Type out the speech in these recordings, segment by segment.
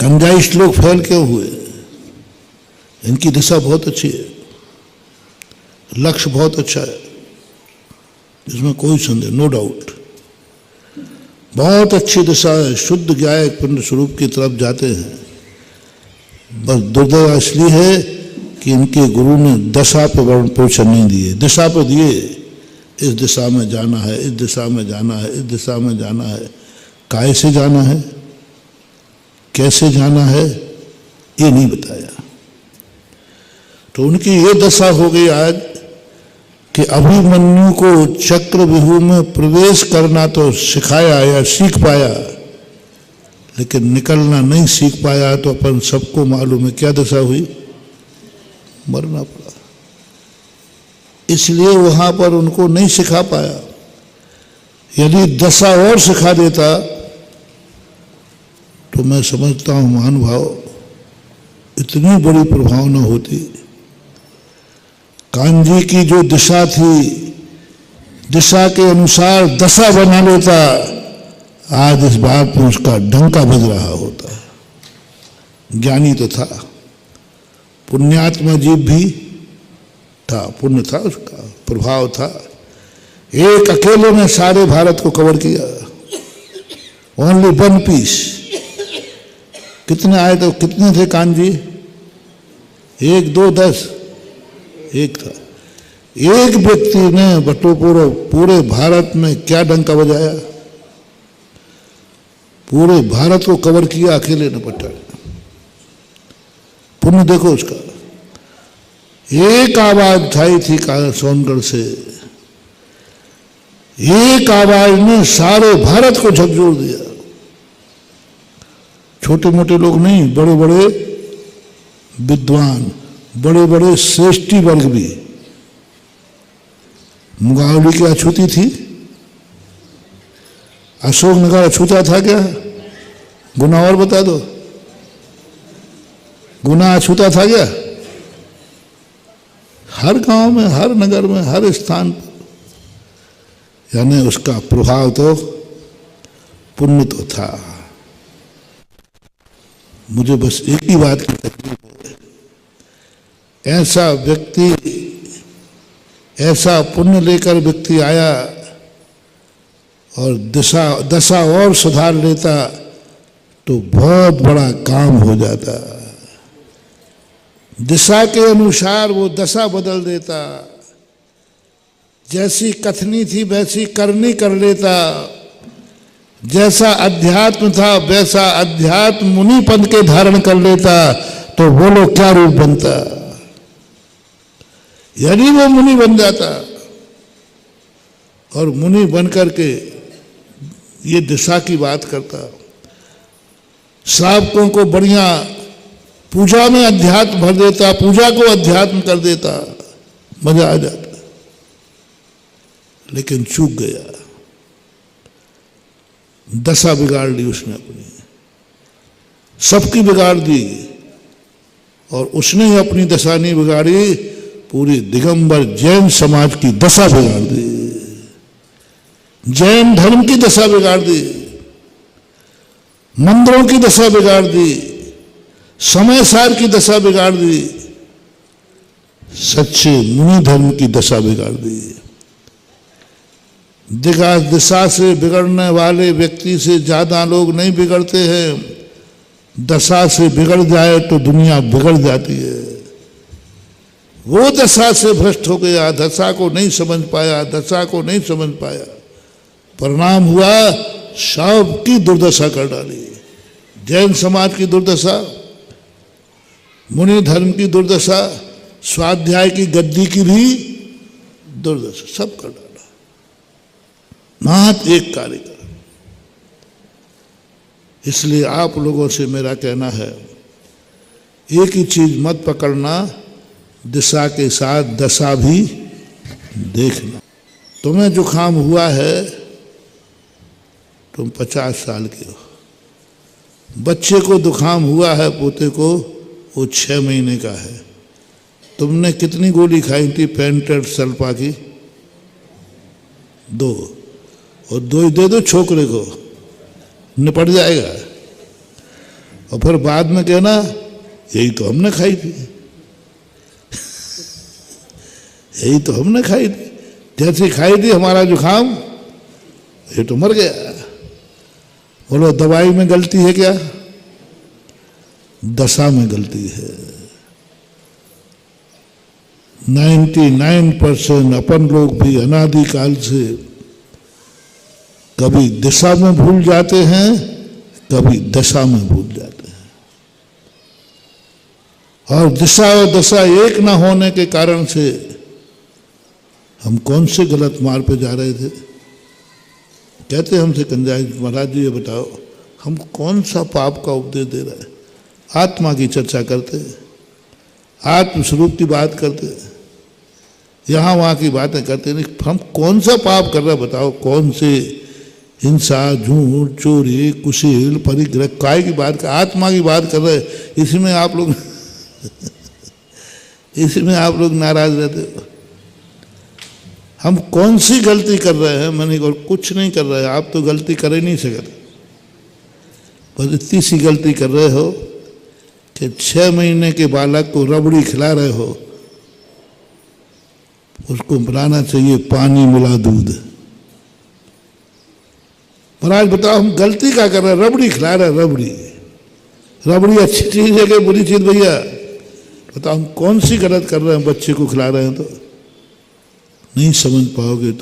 कंजाइश लोग फेल क्यों हुए? इनकी दिशा बहुत अच्छी है, लक्ष्य बहुत अच्छा है, इसमें कोई संदेह, नो डाउट। बहुत अच्छी दिशा है, शुद्ध ज्ञाय पिंड स्वरूप की तरफ जाते हैं। बस दुर्दशा इसलिए है कि इनके गुरु ने दशा पे वर्ण पोषण नहीं दिए, दिशा पे दिए। इस दिशा में जाना है, इस दिशा में जाना है, इस दिशा में जाना है। काहे से जाना है, कैसे जाना है, ये नहीं बताया। तो उनकी ये दशा हो गई आज कि अभिमन्यु को चक्रव्यूह में प्रवेश करना तो सिखाया या सीख पाया, लेकिन निकलना नहीं सीख पाया। तो अपन सबको मालूम है क्या दशा हुई, मरना पड़ा। इसलिए वहां पर उनको नहीं सिखा पाया। यदि दशा और सिखा देता तो मैं समझता हूं महानुभाव इतनी बड़ी प्रभावना होती। कान्जी की जो दिशा थी, दिशा के अनुसार दशा बना लेता, आज इस बात में उसका डंका बज रहा होता। ज्ञानी तो था, पुण्यात्मा जीव भी था, पुण्य था, उसका प्रभाव था। एक अकेले ने सारे भारत को कवर किया, ओनली वन पीस। कितने आए तो कितने थे कान्जी? 1, 2, 10, एक था। एक व्यक्ति ने पूरे भारत में क्या डंका बजाया, पूरे भारत को कवर किया अकेले ने पट्टा। पुण्य देखो उसका। एक आवाज उठाई थी सोनगढ़ से, एक आवाज ने सारे भारत को झकझोर दिया। छोटे मोटे लोग नहीं, बड़े बड़े विद्वान, बड़े बड़े श्रेष्ठी वर्ग भी। मुगावली की अछूती थी, अशोकनगर अछूता था क्या? गुना और बता दो, गुना अछूता था क्या? हर गांव में, हर नगर में, हर स्थान पर, यानी उसका प्रभाव तो पुण्य तो था। मुझे बस एक ही बात की तकलीफ है, ऐसा व्यक्ति, ऐसा पुण्य लेकर व्यक्ति आया और दशा और सुधार लेता तो बहुत बड़ा काम हो जाता। दिशा के अनुसार वो दशा बदल देता, जैसी कथनी थी वैसी करनी कर लेता, जैसा अध्यात्म था वैसा अध्यात्म मुनि पद के धारण कर लेता, तो बोलो क्या रूप बनता। यदि वो मुनि बन जाता और मुनि बन करके ये दिशा की बात करता, श्रावकों को बढ़िया पूजा में अध्यात्म भर देता, पूजा को अध्यात्म कर देता, मजा आ जाता। लेकिन चूक गया, दशा बिगाड़ ली उसने अपनी, सबकी बिगाड़ दी। और उसने ही अपनी दशा नहीं बिगाड़ी, पूरी दिगंबर जैन समाज की दशा बिगाड़ दी, जैन धर्म की दशा बिगाड़ दी, मंदिरों की दशा बिगाड़ दी, समय सार की दशा बिगाड़ दी, सच्चे मुनि धर्म की दशा बिगाड़ दी। दिशा से बिगड़ने वाले व्यक्ति से ज्यादा लोग नहीं बिगड़ते हैं, दशा से बिगड़ जाए तो दुनिया बिगड़ जाती है। वो दशा से भ्रष्ट हो गया, दशा को नहीं समझ पाया, दशा को नहीं समझ पाया, परिणाम हुआ सबकी दुर्दशा कर डाली। जैन समाज की दुर्दशा, मुनि धर्म की दुर्दशा, स्वाध्याय की गद्दी की भी दुर्दशा, सब कर डाला। मात्र एक कार्य का। इसलिए आप लोगों से मेरा कहना है, एक ही चीज मत पकड़ना, दिशा के साथ दशा भी देखना। तुम्हें जुकाम हुआ है, तुम 50 साल के हो, बच्चे को जुकाम हुआ है, पोते को, वो 6 महीने का है। तुमने कितनी गोली खाई थी पेंटेड सल्फा की? 2, और 2 ही दे दो छोकरे को, निपट जाएगा। और फिर बाद में कहना यही तो हमने खाई थी, यही तो हमने खाई थी, जैसे खाई थी हमारा जुकाम, ये तो मर गया। बोलो दवाई में गलती है क्या? दशा में गलती है। 99% अपन लोग भी अनादिकाल से कभी दिशा में भूल जाते हैं, कभी दशा में भूल जाते हैं। और दिशा और दशा एक ना होने के कारण से हम कौन से गलत मार्ग पे जा रहे थे। कहते हमसे कंजाई महाराज जी ये बताओ हम कौन सा पाप का उपदेश दे रहे हैं? आत्मा की चर्चा करते, आत्मस्वरूप की बात करते, यहाँ वहाँ की बातें करते, नहीं हम कौन सा पाप कर रहे हैं बताओ? कौन से हिंसा, झूठ, चोरी, कुशील, परिग्रह, काय की बात कर, आत्मा की बात कर रहे हैं। इसमें आप लोग इसमें आप लोग नाराज रहते हो। हम कौन सी गलती कर रहे हैं? मैंने और कुछ नहीं कर रहे, आप तो गलती कर ही नहीं सकते, बस इतनी सी गलती कर रहे हो कि 6 महीने के बालक को रबड़ी खिला रहे हो, उसको पिलाना चाहिए पानी मिला दूध। महाराज बताओ हम गलती क्या कर रहे हैं? रबड़ी खिला रहे हैं, रबड़ी, रबड़ी अच्छी चीज है कि बुरी चीज भैया? बताओ हम कौन सी गलत कर रहे हैं? बच्चे को खिला रहे हैं तो नहीं समझ पाओगे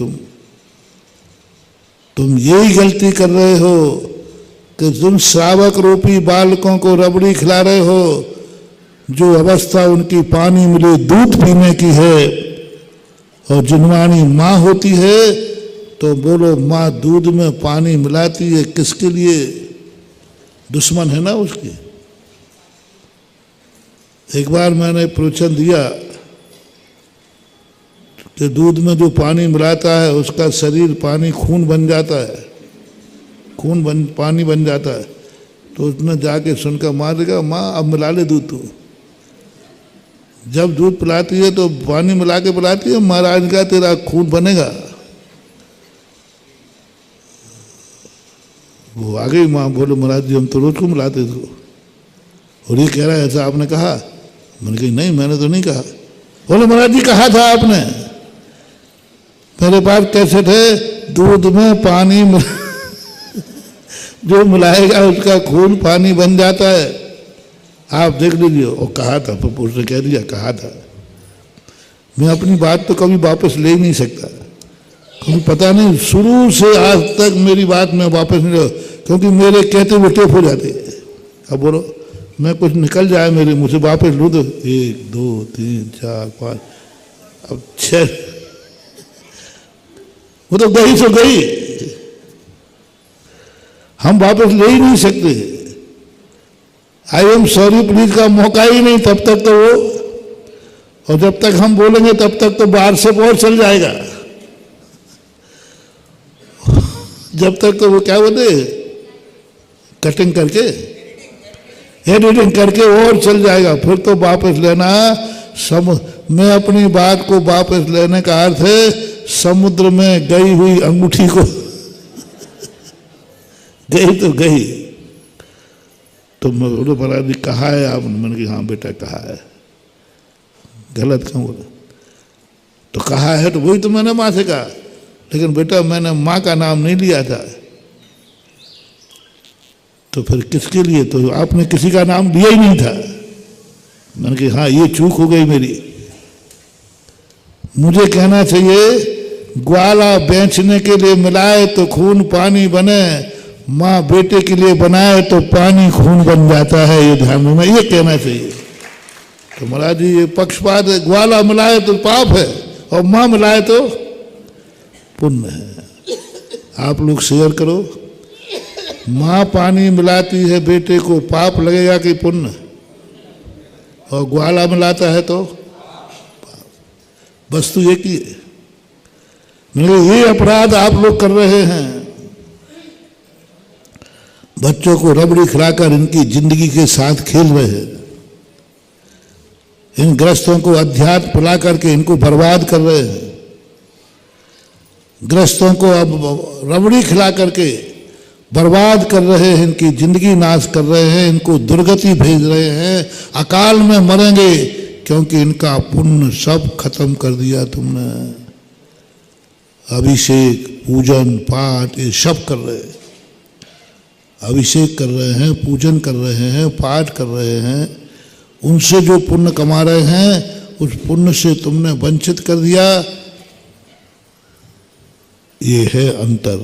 तुम यही गलती कर रहे हो कि तुम श्रावक रूपी बालकों को रबड़ी खिला रहे हो, जो अवस्था उनकी पानी मिले दूध पीने की है। और जिनवानी माँ होती है तो बोलो माँ दूध में पानी मिलाती है किसके लिए? दुश्मन है ना उसकी। एक बार मैंने प्रवचन दिया कि दूध में जो पानी मिलाता है उसका शरीर पानी खून बन जाता है, पानी बन जाता है। तो उसने जाके सुनकर माँ ने कहा माँ अब मिला ले दूध। तू जब दूध पिलाती है तो पानी मिला के पिलाती है, महाराज का तेरा खून बनेगा। वो आ गई माँ, बोलो महाराज जी हम तो रोज को मिलाते थे। और ये कह रहा है ऐसा आपने कहा? मैंने कहा नहीं मैंने तो नहीं कहा। बोलो महाराज जी कहा था आपने। मेरे पास कैसे थे? दूध में पानी जो मिलाएगा उसका खून पानी बन जाता है, आप देख लीजिए। और कहा था, उसने कह दिया कहा था। मैं अपनी बात तो कभी वापस ले ही नहीं सकता, क्योंकि पता नहीं शुरू से आज तक मेरी बात में वापस नहीं, क्योंकि मेरे कहते हुए टेप हो जाते। अब बोलो मैं कुछ निकल जाए मेरे मुझसे वापस लूँ तो 1 2 3 4 5 अब 6, वो तो गई सो गई, हम वापस ले ही नहीं सकते। आई एम सॉरी प्लीज का मौका ही नहीं तब तक तो वो, और जब तक हम बोलेंगे तब तक तो बाहर से और चल जाएगा। जब तक तो वो क्या बोलते कटिंग करके एडिटिंग करके और चल जाएगा, फिर तो वापस लेना। मैं अपनी बात को वापस लेने का अर्थ है समुद्र में गई हुई अंगूठी को गई तो गई। तो मैं बोलो महाराज जी कहा है आपने? मैंने कहा हाँ बेटा कहा है, गलत क्यों बोला? तो कहा है तो वही तो मैंने माँ से कहा, लेकिन बेटा मैंने माँ का नाम नहीं लिया था। तो फिर किसके लिए? तो आपने किसी का नाम लिया ही नहीं था। मैंने कहा हाँ ये चूक हो गई मेरी। मुझे कहना चाहिए ग्वाला बेचने के लिए मिलाए तो खून पानी बने, माँ बेटे के लिए बनाए तो पानी खून बन जाता है। ये ध्यान में ये कहना चाहिए। तो महाराज जी ये पक्षपात है, ग्वाला मिलाए तो पाप है और माँ मिलाए तो पुण्य है। आप लोग शेयर करो, माँ पानी मिलाती है बेटे को पाप लगेगा कि पुण्य? और ग्वाला मिलाता है तो वस्तु एक ही है। ये अपराध आप लोग कर रहे हैं। बच्चों को रबड़ी खिलाकर इनकी जिंदगी के साथ खेल रहे हैं। इन ग्रस्तों को अध्यात्म पिला करके इनको बर्बाद कर रहे हैं। ग्रस्तों को अब रबड़ी खिला करके बर्बाद कर रहे हैं, इनकी जिंदगी नाश कर रहे हैं, इनको दुर्गति भेज रहे हैं, अकाल में मरेंगे क्योंकि इनका पुण्य सब खत्म कर दिया तुमने। अभिषेक, पूजन, पाठ ये सब कर रहे हैं, अभिषेक कर रहे हैं, पूजन कर रहे हैं, पाठ कर रहे हैं, उनसे जो पुण्य कमा रहे हैं उस पुण्य से तुमने वंचित कर दिया। ये है अंतर।